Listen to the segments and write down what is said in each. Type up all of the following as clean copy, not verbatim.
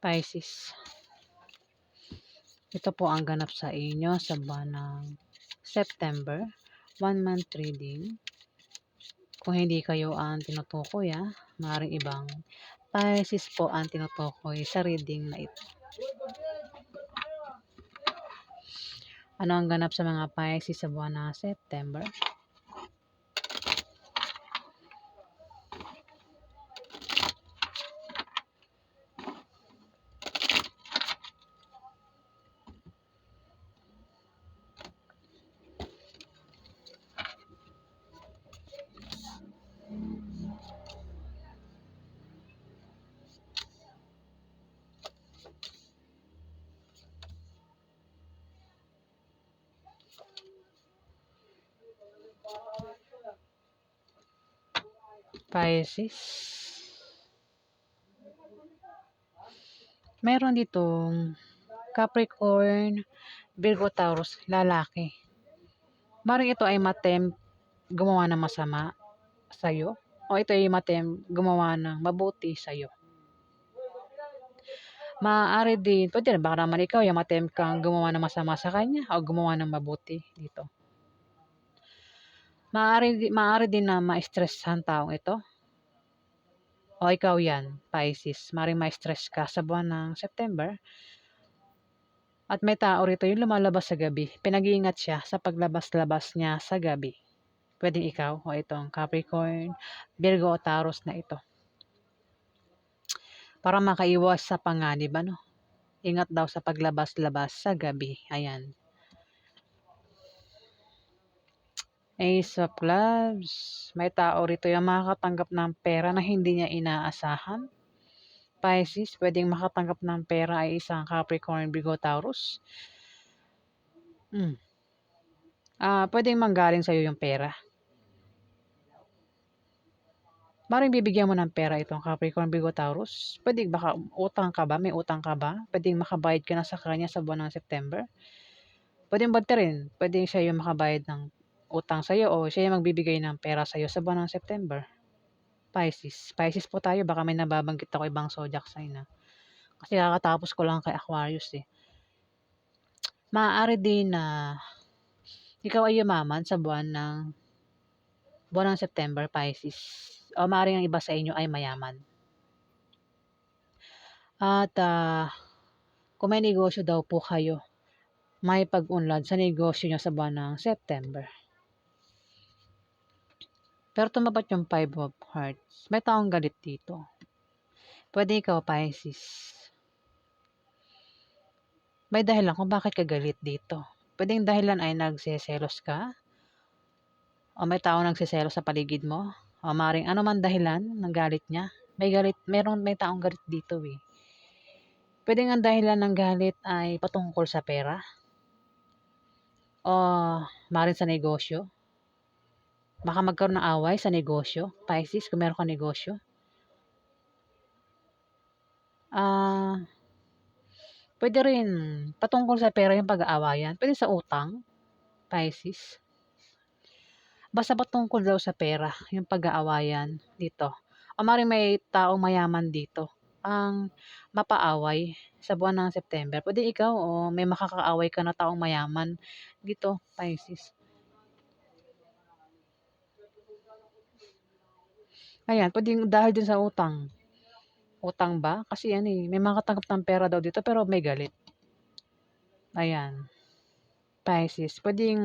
Pisces. Ito po ang ganap sa inyo sa buwan ng September. 1 month reading. Kung hindi kayo ang tinutukoy, maaaring ibang Pisces po ang tinutukoy sa reading na ito. Ano ang ganap sa mga Pisces sa buwan ng September? Pisces. Meron ditong Capricorn, Virgo, Taurus, lalaki. Maring ito ay gumawa ng masama sa'yo, o ito ay gumawa ng mabuti sa'yo. Maaari din, pwede rin, baka naman ikaw yung kang gumawa ng masama sa kanya o gumawa ng mabuti dito. Maaari din na ma-stress ang taong ito. O ikaw yan, Pisces. Maaaring ma-stress ka sa buwan ng September. At may tao rito yung lumalabas sa gabi. Pinag-iingat siya sa paglabas-labas niya sa gabi. Pwedeng ikaw o itong Capricorn, Virgo o Taurus na ito. Para makaiwas sa panganib, Ingat daw sa paglabas-labas sa gabi. Ayan. Ace of Clubs. May tao rito yung makakatanggap ng pera na hindi niya inaasahan. Pisces, pwedeng makatanggap ng pera ay isang Capricorn, Virgo, Taurus. Pwedeng manggaling sa'yo yung pera. Maring bibigyan mo ng pera itong Capricorn, Virgo, Taurus. Pwedeng baka utang ka ba? May utang ka ba? Pwedeng makabayad ka na sa kanya sa buwan ng September. Pwedeng bad rin. Pwedeng siya yung makabayad ng utang sa'yo o siya yung magbibigay ng pera sa'yo sa buwan ng September. Pisces. Pisces po tayo. Baka may nababanggit ako ibang zodiac sign . Kasi kakatapos ko lang kay Aquarius . Maaari din na ikaw ay yumaman sa buwan ng September, Pisces. O maaaring ang iba sa inyo ay mayaman. At kung may negosyo daw po kayo, may pag-unlad sa negosyo nyo sa buwan ng September. Pero tumapat yung 5 of Hearts. May taong galit dito. Pwede ikaw, Pisces. May dahilan kung bakit ka galit dito. Pwedeng dahilan ay nagseselos ka. O may taong nagseselos sa paligid mo. O maaaring ano man dahilan ng galit niya. May taong galit dito . Pwedeng ang dahilan ng galit ay patungkol sa pera. O maaaring sa negosyo. Baka magkaroon ng away sa negosyo. Pisces, kung meron ka negosyo. Pwede rin patungkol sa pera yung pag-aawayan. Pwede sa utang, Pisces. Basta patungkol daw sa pera yung pag-aawayan dito. O maaaring may taong mayaman dito ang mapaaway sa buwan ng September. Pwede ikaw o may makakaaway ka na taong mayaman dito, Pisces. Ayan, pwedeng dahil din sa utang. Utang ba? Kasi may makatanggap ng pera daw dito pero may galit. Ayan. Pisces, pwedeng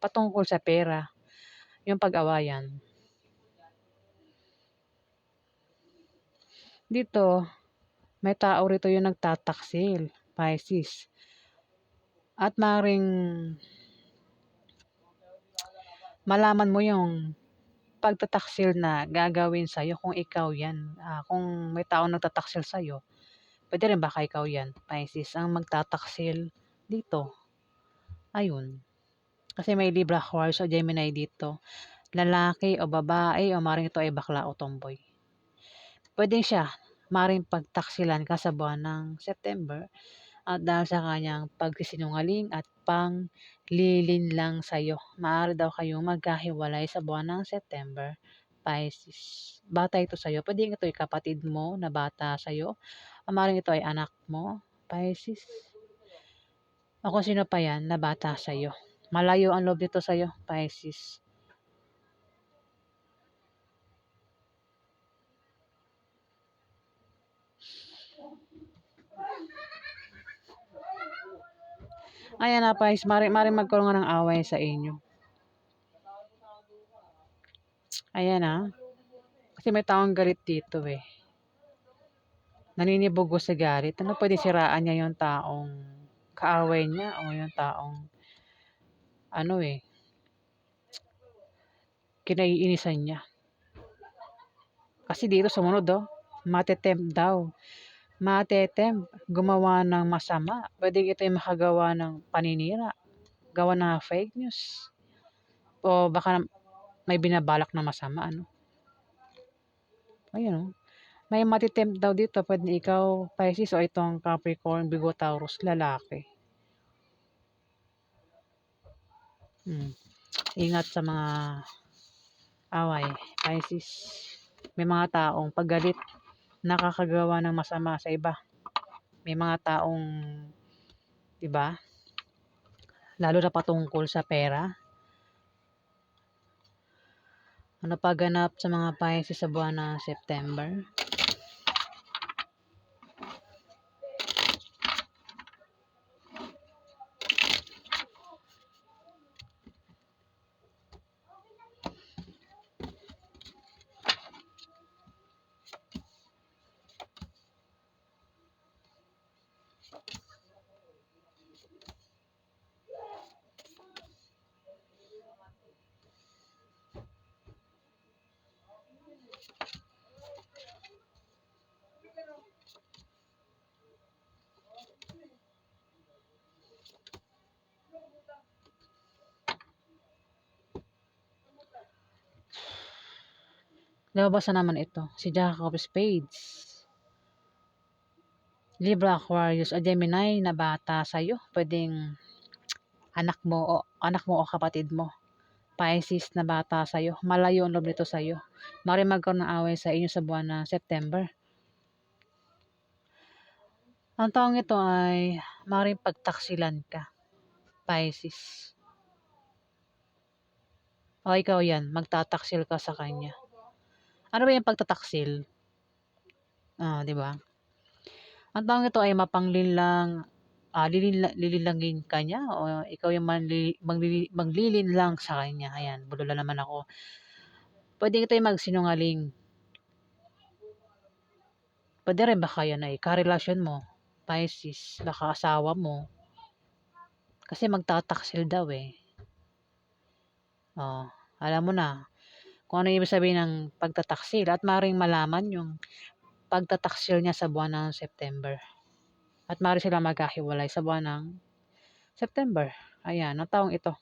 patungkol sa pera yung pag-awayan. Dito, may tao rito yung nagtataksil, Pisces. At maaaring malaman mo yung pagtataksil na gagawin sa'yo kung ikaw yan. Kung may taong nagtataksil sa'yo, pwede rin baka ikaw yan, Pisces, ang magtataksil dito. Ayun. Kasi may Libra, Aquarius o Gemini dito. Lalaki o babae o maaaring ito ay bakla o tomboy. Pwedeng siya, maaaring pagtaksilan ka sa buwan ng September at dahil sa kanyang pagsisinungaling at panglilinlang sa'yo. Maaari daw kayong magkahiwalay sa buwan ng September, Pisces. Bata ito sa'yo. Pwedeng ito ay kapatid mo na bata sa'yo Maaaring ito ay anak mo, Pisces. O kung sino pa yan na bata sa'yo. Malayo ang loob nito sa'yo, Pisces. Ayan na, Pisces. Maaaring magkaroon nga ng away sa inyo. Ayan na. Kasi may taong galit dito eh. Naninibugo sa galit. Ano pwede siraan niya yung taong kaaway niya o yung taong ano eh, kinaiinisan niya. Kasi dito sumunod oh, matetempt daw. Matetempt gumawa ng masama. Pwede ito yung makagawa ng paninira. Gawa ng fake news. O baka may binabalak na masama, ano. Ayun oh. May matitempt daw dito. Pwede ikaw, Pisces, o itong Capricorn, Virgo, Taurus, lalaki. Ingat sa mga away, Pisces. May mga taong paggalit, nakakagawa ng masama sa iba. May mga taong, 'di ba? Lalo na patungkol sa pera. Ano pa ganap sa mga Pisces sa buwan ng September? Lumabas na naman ito, si Jack of Spades. Libra, Aquarius, o Gemini na bata sa'yo. Pwedeng anak mo o kapatid mo. Pisces na bata sa'yo. Malayo ang loob nito sa'yo. Maaaring magkaroon ng away sa inyo sa buwan ng September. Ang taong ito ay maaaring pagtaksilan ka, Pisces. O ikaw yan, magtataksil ka sa kanya. Ano ba yung pagtataksil? Di ba? Ang taong ito ay mapanglinlang, lililangin ka niya o ikaw yung maglilinlang sa kanya. Ayan, bulula naman ako. Pwede ito yung magsinungaling. Pwede rin baka yan ay karelasyon mo, Pisces, baka asawa mo. Kasi magtataksil daw eh. Alam mo na kung ano ibig sabihin ng pagtataksil at maaaring malaman yung pagtataksil niya sa buwan ng September. At maaari sila magkahiwalay sa buwan ng September. Ayan, ang taong ito.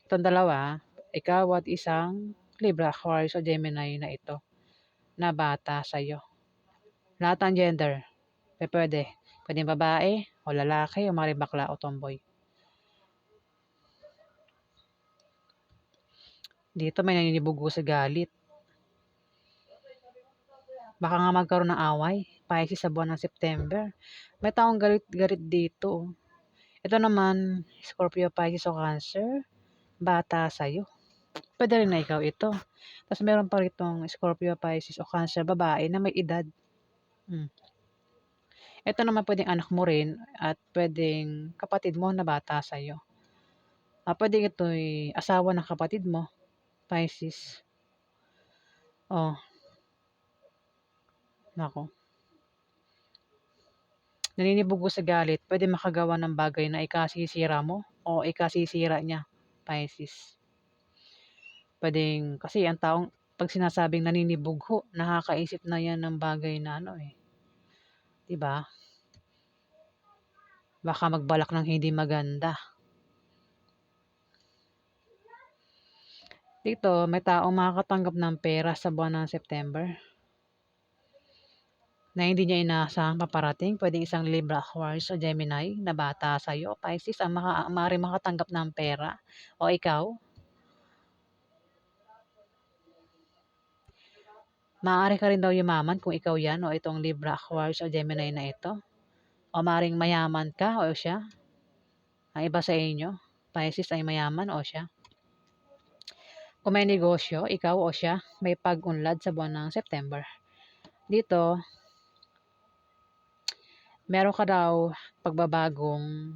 Itong dalawa, ikaw at isang Libra, Aquarius o Gemini na ito na bata sa'yo. Lahat ng gender, pwede. Pwedeng babae o lalaki o maaaring bakla o tomboy. Dito may naninibugo sa galit. Baka nga magkaroon ng away, Pisces sa buwan ng September. May taong galit dito. Ito naman, Scorpio, Pisces o Cancer, bata sa'yo. Pwede rin na ikaw ito. Tapos meron pa ritong Scorpio, Pisces o Cancer, babae na may edad. Ito naman pwedeng anak mo rin at pwedeng kapatid mo na bata sa'yo. Pwedeng ito'y asawa ng kapatid mo, Pisces. Nako. Naninibugo sa galit, pwede makagawa ng bagay na ikasisira mo o ikasisira niya, Pisces. Pwedeng, kasi ang taong, pag sinasabing naninibugho, nakakaisip na yan ng bagay na ano eh. Diba? Baka magbalak ng hindi maganda. Dito, may taong makakatanggap ng pera sa buwan ng September na hindi niya inaasahang paparating. Pwedeng isang Libra, Aquarius o Gemini na bata sa'yo, Pisces, ang maaaring makatanggap ng pera. O ikaw, Maaari ka rin daw yumaman kung ikaw yan o itong Libra, Aquarius o Gemini na ito. O maaring mayaman ka o siya. Ang iba sa inyo, Pisces ay mayaman o siya. Kung may negosyo, ikaw o siya, may pag-unlad sa buwan ng September. Dito, meron ka daw pagbabagong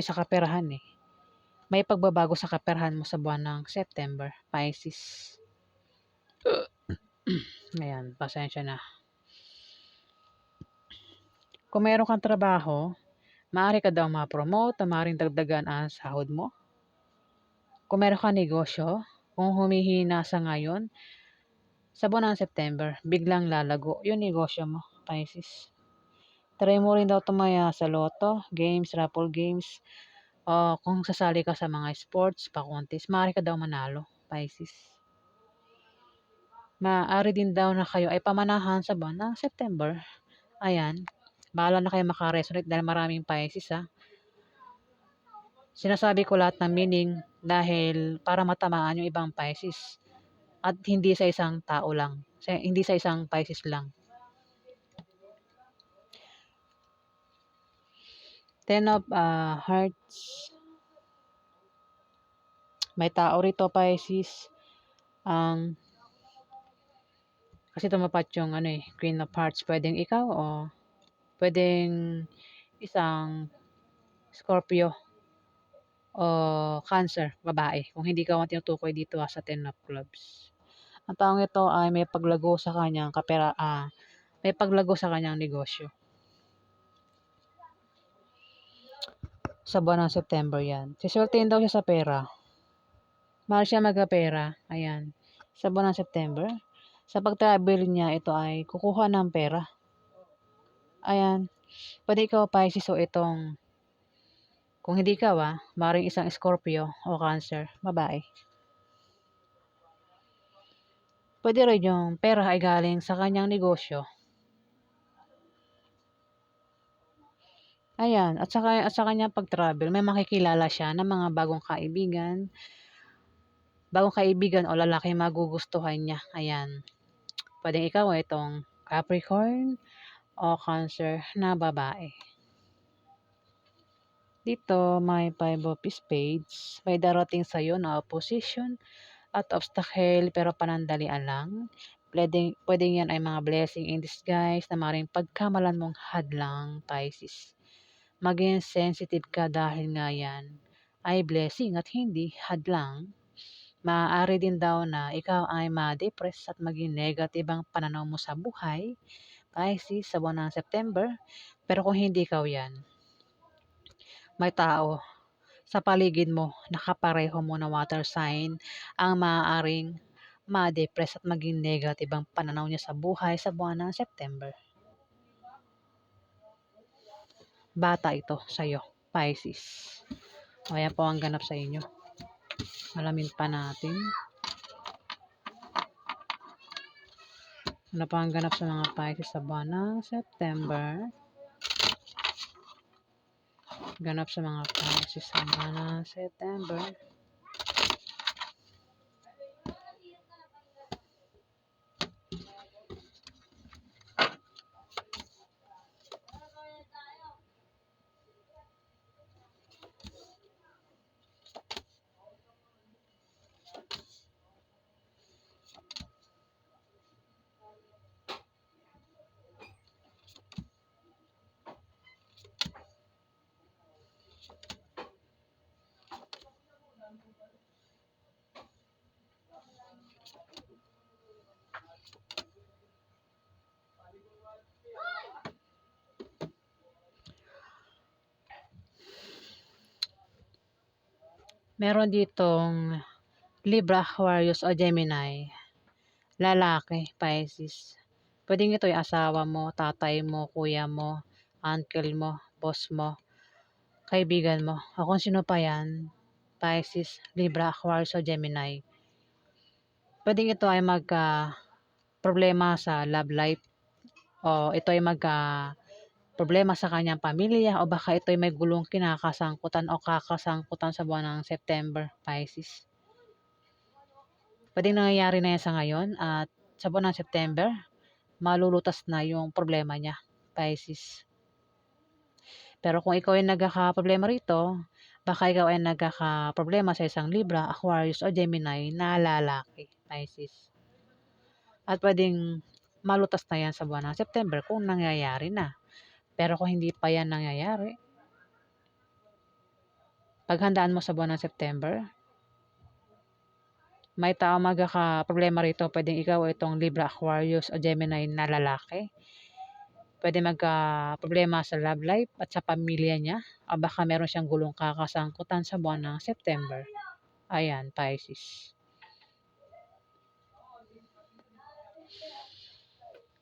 sa kaperahan eh. May pagbabago sa kaperahan mo sa buwan ng September, Pisces. Ayan, pasensya na. Kung meron kang trabaho, maaari ka daw ma-promote, maaaring dagdagan ang sahod mo. Kung meron kang negosyo, kung humihina sa ngayon, sa buwan ng September, biglang lalago yung negosyo mo, Pisces. Try mo rin daw tumaya sa loto, games, raffle games, o kung sasali ka sa mga sports, pa-contest, maaari ka daw manalo, Pisces. Maaari din daw na kayo ay pamanahan sa buwan ng September. Ayan, bahala na kayo makaresonate dahil maraming Pisces ha. Sinasabi ko lahat ng meaning dahil para matamaan yung ibang Pisces. At hindi sa isang tao lang. Hindi sa isang Pisces lang. Ten of Hearts. May tao rito, Pisces. Kasi tumapat yung Queen of Hearts. Pwedeng ikaw o pwedeng isang Scorpio o Cancer, babae. Kung hindi ka tinutukoy dito sa Ten of Clubs. Ang taong ito ay may paglago sa kanyang may paglago sa kanyang negosyo. Sa buwan ng September yan. Sisultiin daw siya sa pera. Mahal siya magkapera. Ayan. Sa buwan ng September. Sa pag-travel niya, ito ay kukuha ng pera. Ayan. Pwede ikaw, Pisces, o itong, kung hindi ikaw maring isang Scorpio o Cancer, babae. Pwede rin yung pera ay galing sa kanyang negosyo. Ayan. At sa kanyang pag-travel, may makikilala siya ng mga bagong kaibigan o lalaki magugustuhan niya. Ayan. Pwedeng ikaw itong Capricorn o Cancer na babae. Dito, may 5 of Spades. May darating sa iyo na opposition at obstacle pero panandalian lang. Pwedeng yan ay mga blessing in disguise na maring pagkamalan mong hadlang, Pisces. Maging sensitive ka dahil nga yan ay blessing at hindi hadlang. Maaari din daw na ikaw ay ma-depress at maging negative ang pananaw mo sa buhay, Pisces, sa buwan ng September. Pero kung hindi ikaw yan, may tao sa paligid mo, nakapareho mo na water sign, ang maaaring ma-depress at maging negative ang pananaw niya sa buhay sa buwan ng September. Bata ito sa'yo, Pisces. O yan po ang ganap sa inyo. Alamin pa natin. Ano pa ang ganap sa mga Pisces sa buwan ng September? Ganap sa mga Pisces sa buwan ng September. Meron ditong Libra, Aquarius o Gemini. Lalaki, Pisces. Pwedeng ito yung asawa mo, tatay mo, kuya mo, uncle mo, boss mo, kaibigan mo. O kung sino pa yan, Pisces, Libra, Aquarius o Gemini. Pwedeng ito ay problema sa love life o ito ay problema sa kanyang pamilya o baka ito ay may gulong kinakasangkutan o kakasangkutan sa buwan ng September, Pisces. Puwedeng nangyayari na 'yan sa ngayon at sa buwan ng September, malulutas na yung problema niya, Pisces. Pero kung ikaw ay nagkakaproblema rito, baka ikaw ay nagkakaproblema sa isang Libra, Aquarius o Gemini na lalaki, Pisces. At puwedeng malutas na 'yan sa buwan ng September kung nangyayari na. Pero kung hindi pa 'yan nangyayari, paghandaan mo sa buwan ng September. May taong magkakaproblema rito, puwedeng ikaw o itong Libra, Aquarius o Gemini na lalaki. Puwede magkaproblema sa love life at sa pamilya niya o baka meron siyang gulong kakasangkutan sa buwan ng September. Ayan, Pisces.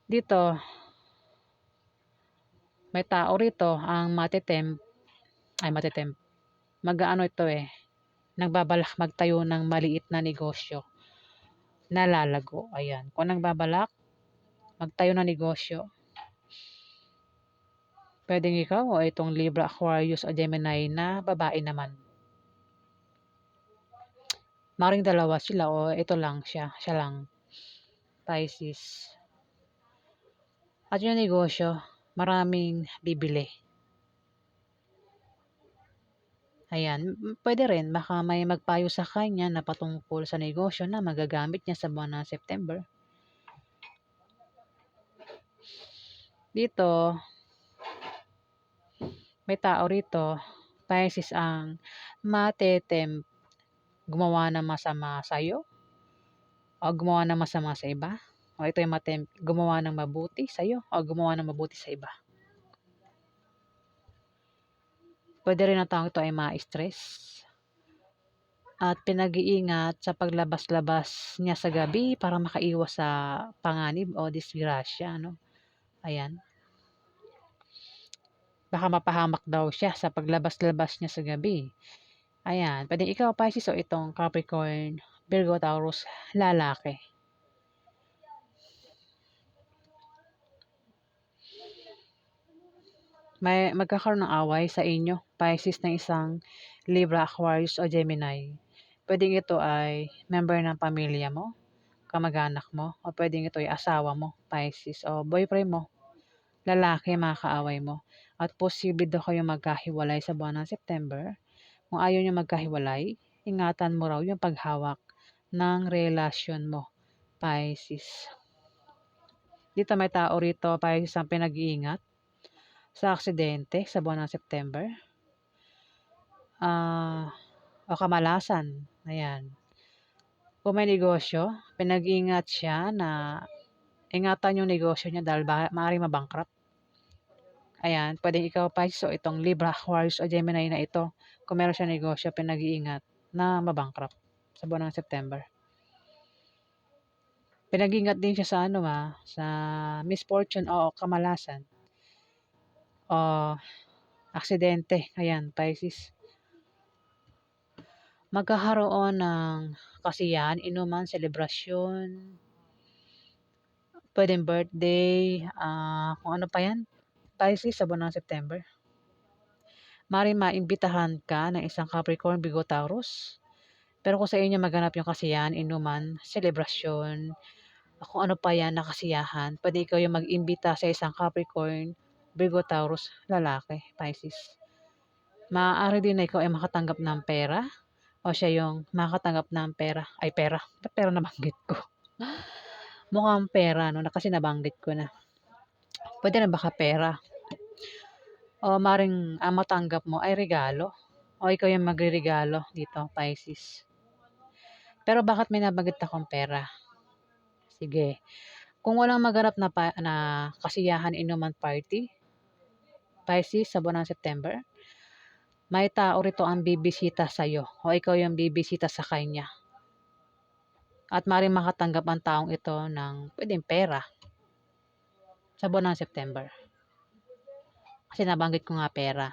Dito, may tao rito ang mag-aano ito nagbabalak magtayo ng maliit na negosyo na lalago. Ayan, kung nagbabalak magtayo ng negosyo, puwedeng ikaw o itong Libra, Aquarius o Gemini na babae naman. Maaaring dalawa sila o ito lang siya lang, Pisces. At yung negosyo, maraming bibili. Ayan, puwede rin baka may magpayo sa kanya na patungkol sa negosyo na magagamit niya sa buwan ng September. Dito, may tao rito, Pisces ang gumawa ng masama sa'yo o gumawa ng masama sa iba. O ito yung gumawa ng mabuti sa'yo o gumawa ng mabuti sa iba. Puwede rin ang taong ito ay ma-stress at pinag-iingat sa paglabas-labas niya sa gabi para makaiwas sa panganib o disgrasya, no? Ayan. Baka mapahamak daw siya sa paglabas-labas niya sa gabi. Ayan, puwedeng ikaw, Pisces, o itong Capricorn, Virgo, Taurus, lalaki. May magkakaroon ng away sa inyo, Pisces, ng isang Libra, Aquarius o Gemini. Puwedeng ito ay member ng pamilya mo, kamag-anak mo, o puwedeng ito ay asawa mo, Pisces, o boyfriend mo, lalaki, mga kaaway mo. At posible daw kayong magkahiwalay sa buwan ng September. Kung ayaw niyo magkahiwalay, ingatan mo raw yung paghawak ng relasyon mo, Pisces. Dito may tao rito, Pisces, ang pinag-iingat sa aksidente sa buwan ng September. O kamalasan. Ayan. Kung may negosyo, pinag-iingat siya na ingatan yung negosyo niya dahil maaaring mabankrupt. Ayan, pwedeng ikaw, Pisces, o itong Libra, Aquarius o Gemini na ito, kung meron siya negosyo, pinag-iingat na mabankrupt sa buwan ng September. Pinag-iingat din siya sa sa misfortune o kamalasan o aksidente. Ayan, Pisces. Magkakaroon ng kasiyahan, inuman, selebrasyon, pwedeng birthday, kung ano pa yan, Pisces, sa buwan ng September. Maaaring maimbitahan ka ng isang Capricorn, Virgo, Taurus. Pero kung sa inyo maganap yung kasiyahan, inuman, selebrasyon, kung ano pa yan na kasiyahan, pwede ikaw yung mag-imbita sa isang Capricorn, Virgo, Taurus, lalaki, Pisces. Maaari din na ikaw ay makatanggap ng pera o siya yung makatanggap ng pera. Ay, pera. Ba't pera nabanggit ko? Mukhang pera, no? Kasi nabanggit ko na. Pwede na baka pera. O maring ang matanggap mo ay regalo. O ikaw yung magre-regalo dito, Pisces. Pero bakit may nabanggit akong pera? Sige. Kung walang maganap na kasiyahan, inuman, party, Pisces, sa buwan ng September, may tao rito ang bibisita sa'yo o ikaw yung bibisita sa kanya. At maaaring makatanggap ang taong ito ng pwedeng pera sa buwan ng September. Kasi nabanggit ko nga pera.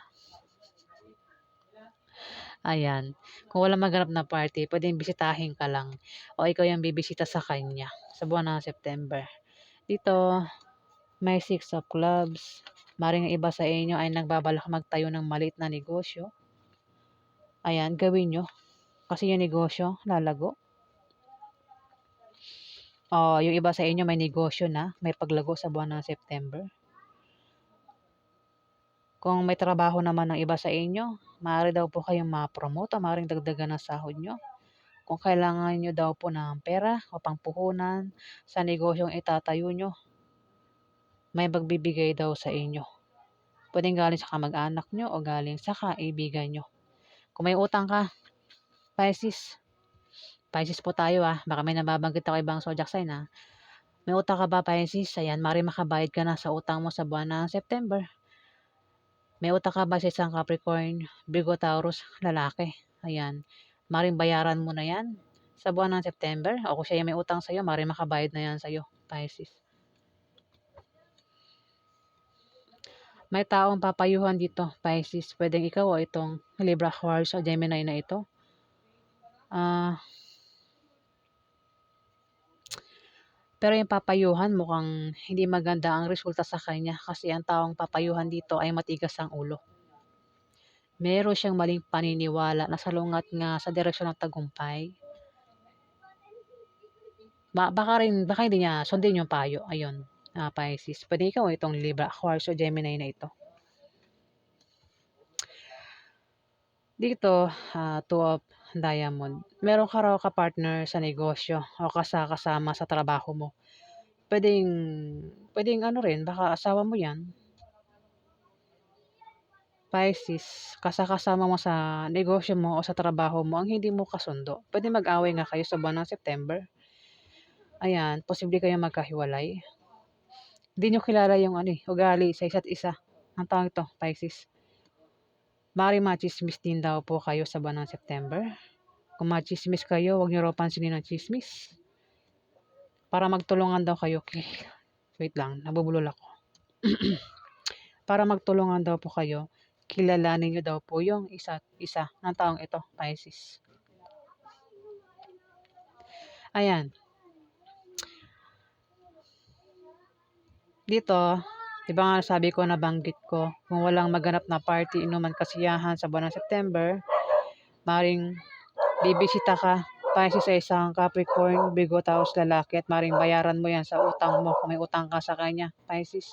Ayan. Kung walang maganap na party, pwedeng bisitahin ka lang o ikaw yung bibisita sa kanya sa buwan ng September. Dito, may 6 of clubs. Maring iba sa inyo ay nagbabalak magtayo ng maliit na negosyo. Ayan, gawin nyo. Kasi yung negosyo, lalago. Yung iba sa inyo may negosyo na, may paglago sa buwan ng September. Kung may trabaho naman ng iba sa inyo, maaari daw po kayong ma-promote o maaaring dagdagan ng sahod nyo. Kung kailangan nyo daw po ng pera o pangpuhunan sa negosyong itatayo nyo, may magbibigay daw sa inyo. Pwedeng galing sa kamag-anak nyo o galing sa kaibigan nyo. Kung may utang ka, Pisces, Pisces po tayo baka may nababanggit ako ibang zodiac sign May utang ka ba, Pisces? Ayan, maaaring makabayad ka na sa utang mo sa buwan ng September. May utang ka ba sa isang Capricorn, Virgo, Taurus, lalaki? Ayan, maaaring bayaran mo na yan sa buwan ng September. O kung siya yung may utang sa'yo, maaaring makabayad na yan sa'yo, Pisces. May taong papayuhan dito, Pisces. Pwedeng ikaw o itong Libra, Aquarius o Gemini na ito. Pero yung papayuhan mukhang hindi maganda ang resulta sa kanya kasi ang taong papayuhan dito ay matigas ang ulo. Meron siyang maling paniniwala na salungat nga sa direksyon ng tagumpay. Baka hindi niya sundin yung payo. Ayun, Pisces. Pwede ikaw itong Libra, Aquarius o Gemini na ito. Dito, Two of Diamond. Meron ka raw ka-partner sa negosyo o kasama sa trabaho mo. Pwedeng ano rin, baka asawa mo yan. Pisces, kasama mo sa negosyo mo o sa trabaho mo ang hindi mo kasundo. Pwede mag-away nga kayo sa buwan ng September. Ayan, posible kayong magkahiwalay. Hindi nyo kilala yung ugali sa isa't isa. Ang tawag ito, Pisces. Bari machismis din daw po kayo sa buwan ng September. Kung machismis kayo, huwag nyo raw pansinin ang chismis. Para magtulungan daw kayo. Okay. Wait lang, nabubulol ako. Para magtulungan daw po kayo, kilalanin nyo daw po yung isa't isa ng taong ito, Pisces. Ayan. Dito, di ba nga sabi ko, nabanggit ko, kung walang maganap na party, inuman, kasiyahan sa buwan ng September, maring bibisita ka, Pisces, sa isang Capricorn, Virgo, Taurus, lalaki, at maring bayaran mo yan sa utang mo kung may utang ka sa kanya, Pisces.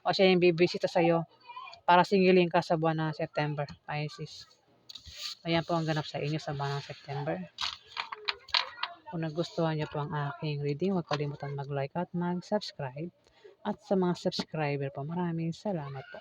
O siya yung bibisita sa'yo para singilin ka sa buwan ng September, Pisces. Ayan po ang ganap sa inyo sa buwan ng September. Kung nagustuhan niyo po ang aking reading, huwag kalimutan mag-like at mag-subscribe. At sa mga subscriber po, maraming salamat po.